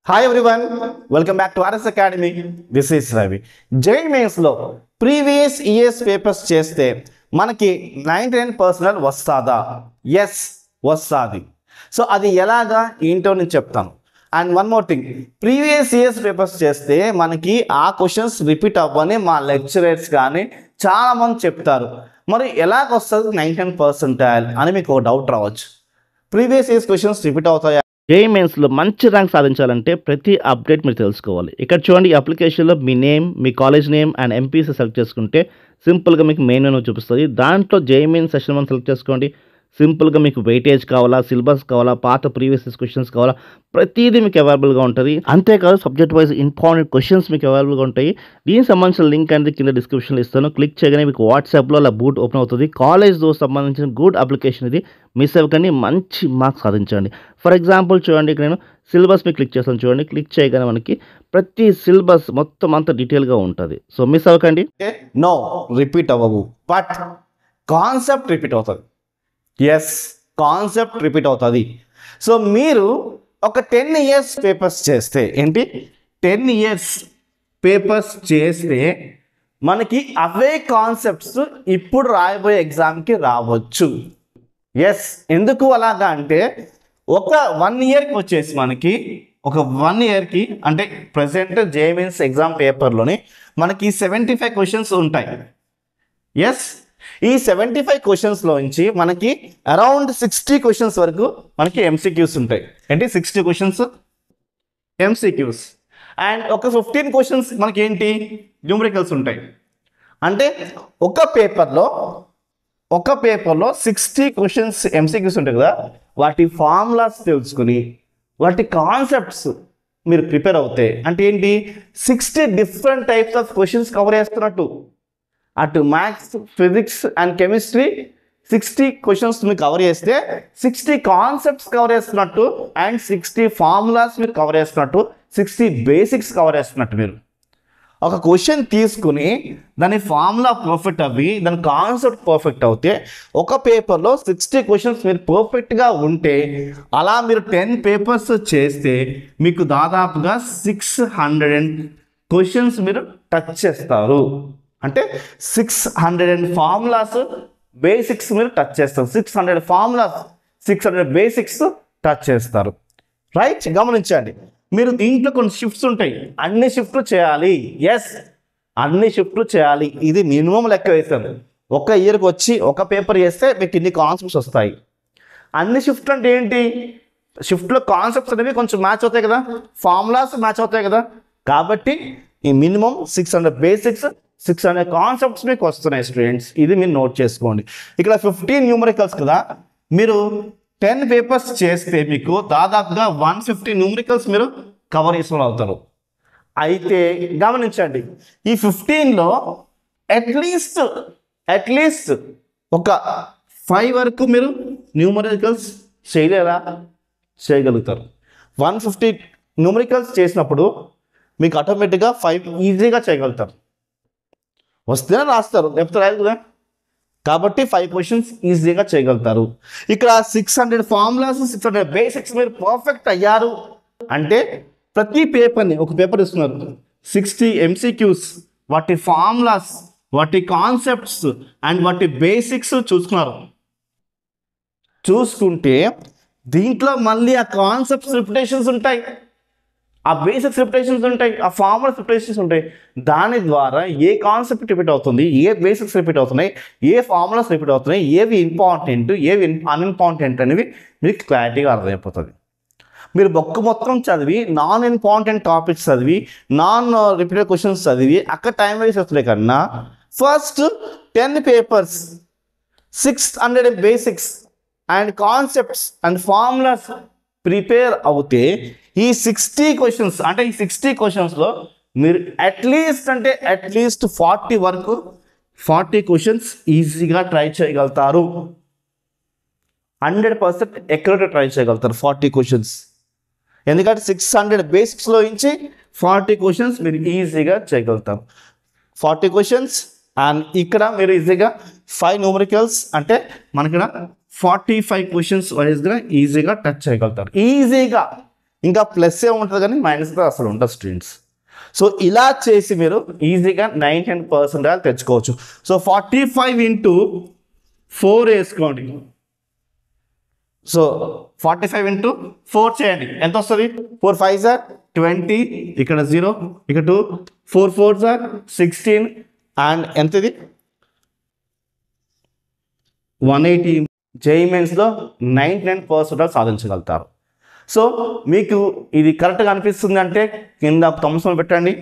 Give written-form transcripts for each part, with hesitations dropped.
Hi everyone, welcome back to RS Academy. This is Ravi. JEE Mains లో previous years papers చేస్తే మనకి 99% వస్తాదా? Yes వస్తాది. So అది ఎలాగా ఏంటో నేను చెప్తాను. And one more thing, previous years papers చేస్తే మనకి ఆ క్వశ్చన్స్ రిపీట్ అవ్వని మా లెక్చరర్స్ కానీ చాలామంది చెప్తారు. మరి ఎలాగ వస్తుంది 99% అని మీకు ఒక డౌట్ రావచ్చు. ప్రీవియస్ ఇయర్స్ క్వశ్చన్స్ రిపీట్ అవుతాయా? JEE మెయిన్స్లో మంచి ర్యాంక్ సాధించాలంటే ప్రతి అప్డేట్ మీరు తెలుసుకోవాలి. ఇక్కడ చూడండి, ఈ అప్లికేషన్లో మీ నేమ్, మీ college name and MPC select చేసుకుంటే సింపుల్గా మీకు మెయిన్ మెనూ చూపిస్తుంది. దాంట్లో JEE మెయిన్స్ సెషన్ 1 సెలెక్ట్ చేసుకోండి. సింపుల్గా మీకు వెయిటేజ్ కావాలా, సిలబస్ కావాలా, పాత ప్రీవియస్ క్వశ్చన్స్ కావాలా, ప్రతిదీ మీకు అవైలబుల్గా ఉంటుంది. అంతేకాదు సబ్జెక్ట్ వైజ్ ఇంపార్టెంట్ క్వశ్చన్స్ మీకు అవైలబుల్గా ఉంటాయి. దీనికి సంబంధించిన లింక్ అనేది కింద డిస్క్రిప్షన్లో ఇస్తాను. క్లిక్ చేయగానే మీకు వాట్సాప్లో అలా బూట్ ఓపెన్ అవుతుంది. కాలేజ్తో సంబంధించిన గుడ్ అప్లికేషన్ ఇది. మిస్ అవ్వకండి, మంచి మార్క్స్ సాధించండి. ఫర్ ఎగ్జాంపుల్ చూడండి, ఇక్కడ నేను సిలబస్ మీద క్లిక్ చేస్తాను. చూడండి, క్లిక్ చేయగానే మనకి ప్రతి సిలబస్ మొత్తం అంతా డీటెయిల్గా ఉంటుంది. సో మిస్ అవ్వకండి. నో రిపీట్ అవ్వవు, బట్ కాన్సెప్ట్ రిపీట్ అవుతుంది. ఎస్, కాన్సెప్ట్ రిపీట్ అవుతుంది. సో మీరు ఒక 10 ఇయర్స్ పేపర్స్ చేస్తే, ఏంటి 10 ఇయర్స్ పేపర్స్ చేస్తే మనకి అవే కాన్సెప్ట్స్ ఇప్పుడు రాయబోయే ఎగ్జామ్కి రావచ్చు. ఎస్, ఎందుకు అలాగా అంటే ఒక 1 ఇయర్కి వచ్చేసి మనకి ఒక 1 ఇయర్కి అంటే ప్రజెంట్ JEE మెయిన్స్ ఎగ్జామ్ పేపర్లోని మనకి 75 క్వశ్చన్స్ ఉంటాయి. ఎస్, ఈ 75 క్వశ్చన్స్లోంచి మనకి అరౌండ్ 60 క్వశ్చన్స్ వరకు మనకి MCQs ఉంటాయి. ఏంటి 60 క్వశ్చన్స్ MCQs అండ్ ఒక 15 క్వశ్చన్స్ మనకి ఏంటి న్యూమరికల్స్ ఉంటాయి. అంటే ఒక పేపర్లో 60 క్వశ్చన్స్ MCQs ఉంటాయి కదా, వాటి ఫార్ములాస్ తెలుసుకుని వాటి కాన్సెప్ట్స్ మీరు ప్రిపేర్ అవుతాయి. అంటే ఏంటి 60 different types of questions cover చేస్తున్నట్టు. అటు maths, physics and chemistry 60 questions మీరు కవర్ చేస్తే 60 కాన్సెప్ట్స్ కవర్ చేస్తున్నట్టు అండ్ 60 ఫార్ములాస్ మీరు కవర్ చేస్తున్నట్టు, 60 బేసిక్స్ కవర్ చేస్తున్నట్టు. మీరు ఒక క్వశ్చన్ తీసుకుని దాని ఫార్ములా పర్ఫెక్ట్ అవ్వి దాని కాన్సెప్ట్ పర్ఫెక్ట్ అవుతే ఒక పేపర్లో 60 క్వశ్చన్స్ మీరు పర్ఫెక్ట్గా ఉంటే అలా మీరు 10 పేపర్స్ చేస్తే మీకు దాదాపుగా 600 క్వశ్చన్స్ మీరు టచ్ చేస్తారు. అంటే 600 ఫార్ములాస్ బేసిక్స్ మీరు టచ్ చేస్తారు. 600 ఫార్ములాస్ 600 బేసిక్స్ టచ్ చేస్తారు. రైట్, గమనించండి. మీరు దీంట్లో కొన్ని షిఫ్ట్స్ ఉంటాయి, అన్ని షిఫ్ట్లు చేయాలి. ఎస్, అన్ని షిఫ్ట్లు చేయాలి. ఇది మినిమం లెక్క వేస్తారు. ఒక ఇయర్కి వచ్చి ఒక పేపర్ చేస్తే మీకు ఇన్ని కాన్సెప్ట్స్ వస్తాయి. అన్ని షిఫ్ట్ అంటే ఏంటి? షిఫ్ట్లో కాన్సెప్ట్స్ అనేవి కొంచెం మ్యాచ్ అవుతాయి కదా, ఫార్ములాస్ మ్యాచ్ అవుతాయి కదా. కాబట్టి ఈ మినిమం 600 బేసిక్స్ 600 కాన్సెప్ట్స్ మీకు వస్తున్నాయి స్టూడెంట్స్. ఇది మీరు నోట్ చేసుకోండి. ఇక్కడ 15 న్యూమరికల్స్ కదా, మీరు 10 పేపర్స్ చేస్తే మీకు దాదాపుగా 150 న్యూమరికల్స్ మీరు కవర్ చేసుకుని అవుతారు. అయితే గమనించండి, ఈ 15లో అట్లీస్ట్ ఒక 5 వరకు మీరు న్యూమరికల్స్ చేయగలుగుతారు. 150 న్యూమరికల్స్ చేసినప్పుడు మీకు ఆటోమేటిక్గా 5 ఈజీగా చేయగలుగుతారు. వస్తేనే రాస్తారు, లేకపోతే రాదు కదా. కాబట్టి 5 క్వశ్చన్స్ ఈజీగా చేయగలుగుతారు. ఇక్కడ 600 ఫార్ములాస్ 600 బేసిక్స్ మీరు పర్ఫెక్ట్ అయ్యారు అంటే ప్రతి పేపర్ని, ఒక పేపర్ ఇస్తున్నారు 60 MCQs, వాటి ఫార్ములాస్, వాటి కాన్సెప్ట్స్ అండ్ వాటి బేసిక్స్ చూసుకుంటే దీంట్లో మళ్ళీ ఆ కాన్సెప్ట్స్ రిపిటేషన్స్ ఉంటాయి, ఆ బేసిక్స్ రిపిటేషన్స్ ఉంటాయి, ఆ ఫార్ములాస్ రిపిటేషన్స్ ఉంటాయి. దాని ద్వారా ఏ కాన్సెప్ట్ రిపీట్ అవుతుంది, ఏ బేసిక్స్ రిపీట్ అవుతున్నాయి, ఏ ఫార్ములాస్ రిపీట్ అవుతున్నాయి, ఏవి ఇంపార్టెంట్ ఏవి అన్ఇంపార్టెంట్ అనేవి మీకు క్లారిటీగా అర్థమైపోతుంది. మీరు బుక్ మొత్తం చదివి నాన్ ఇంపార్టెంట్ టాపిక్స్ చదివి నాన్ రిపీటెడ్ క్వశ్చన్స్ చదివి అక్కడ టైం వేస్ట్ వస్తుంది కన్నా first 10 papers 600 basics and concepts and formulas prepare అవుతే ఈ 60 క్వశ్చన్స్ అంటే ఈ 60 క్వశ్చన్స్లో మీరు అట్లీస్ట్ 40 క్వశ్చన్స్ ఈజీగా ట్రై చేయగలుగుతారు. 100% ఎక్యురేట్గా ట్రై చేయగలుగుతారు 40 క్వశ్చన్స్. ఎందుకంటే 600 బేసిక్స్లో నుంచి 40 క్వశ్చన్స్ మీరు ఈజీగా చేయగలుగుతారు. 40 క్వశ్చన్స్ అండ్ ఇక్కడ మీరు ఈజీగా 5 న్యూమరికల్స్ అంటే మనకి 45 క్వశ్చన్స్ వైజ్గా ఈజీగా టచ్ చేయగలుగుతారు. ఇంకా ప్లస్ ఏ ఉంటుంది కానీ మైనస్ అసలు ఉంటుంది స్టూడెంట్స్. సో ఇలా చేసి మీరు ఈజీగా 99% తెచ్చుకోవచ్చు. సో 45 into 4 వేసుకోండి. సో 45 into 4 చేయండి, ఎంత వస్తుంది? 4 5s are 20, ఇక్కడ 0, ఇక్కడ 2, 4 4s are 16 అండ్ ఎంత ఇది 180. జేఈఈ మెయిన్స్లో 99% సాధించగలుగుతారు. సో మీకు ఇది కరెక్ట్గా అనిపిస్తుంది అంటే కింద థమ్స్ అప్ పెట్టండి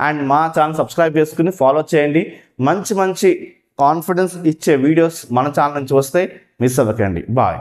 అండ్ మా ఛానల్ సబ్స్క్రైబ్ చేసుకుని ఫాలో చేయండి. మంచి మంచి కాన్ఫిడెన్స్ ఇచ్చే వీడియోస్ మన ఛానల్ నుంచి వస్తే మిస్ అవ్వకండి. బాయ్.